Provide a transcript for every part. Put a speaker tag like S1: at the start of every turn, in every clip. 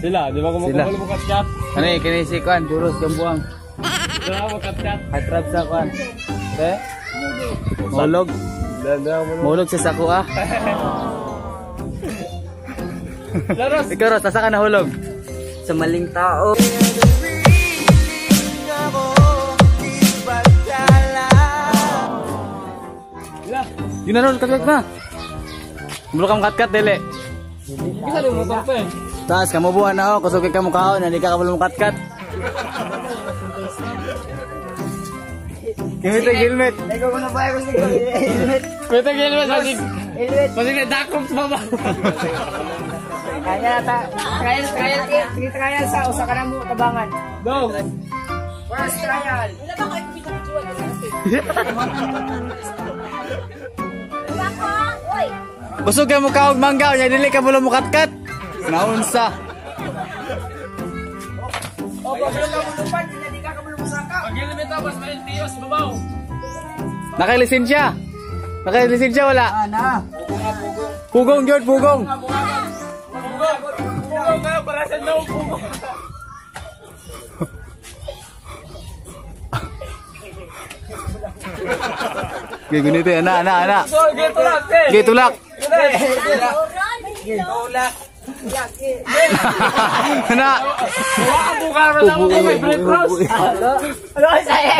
S1: Sila, di ba kumakuha mo kat-kat?
S2: Ano eh, kinisikuan, duros yung buwang.
S1: Sila mo kat-kat.
S2: Hatrap sa kuan. Eh? Mulog. Mulog sa sako ah.
S1: Laros!
S2: Ikaw Ros, nasa ka nahulog?
S3: Sa maling tao.
S2: Yun na Ros, kat-kat na. Mulog kang kat-kat, dili.
S1: Kita rin motor pa eh.
S2: Taas, kamu buwan na ako, kusukit ka mukhaon, hindi ka kabalo mong kat-kat. Kahit ang helmet.
S3: Ikaw ko na ba ako sa helmet?
S1: Pwede ka helmet, masig.
S3: Helmet.
S1: Masig na dakop sa baba.
S3: Kaya trial sa usa ka na mo tabangan.
S1: Go!
S3: First trial.
S2: Busog ka mukhaon manggaw, niya dili ka bulo mo kat-kat. Naunsa.
S3: O pag ka mo lupan, hindi ka mo musaka.
S1: Pag helmet ako, mas malintiyo sa babaw.
S2: Nakailisensya. Nakailisensya wala.
S3: Ana.
S2: Pugong George, pugong.
S1: Pugong kayo, para sa daw pugong.
S2: Gaya ganito yan, anak.
S1: So, gito lang, eh.
S2: Gaya tulak.
S3: Tulak.
S2: Anak.
S1: Wala ka bukara sa mga may break rose.
S3: Ano saya?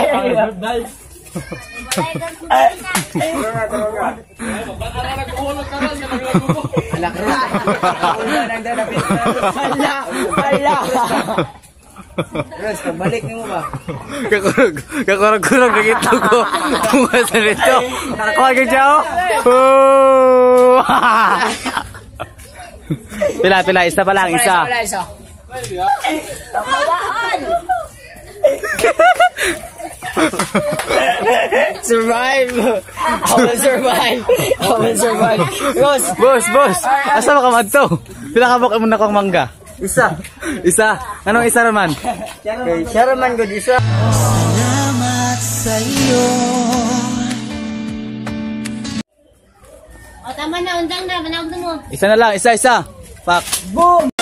S1: Baka na nag-uulog ka rin, nag-uulog.
S3: Alak rin. Hala. Ros, balik mo ba?
S2: Kakurag-kurag na ito ko. Kumasa nito. Nakakuha ka dyan, oh. Pila, isa pa lang, isa.
S3: Survive! I will survive!
S2: Boss! Asa ba ka man to? Pila ka baka muna kong mangga?
S3: Isa!
S2: Anong isa naman?
S3: Okay, siya naman good isa. Salamat sa iyo.
S4: O, tama na, undang na, manawag na mo.
S2: Isa na lang, isa. Pak.
S3: Boom!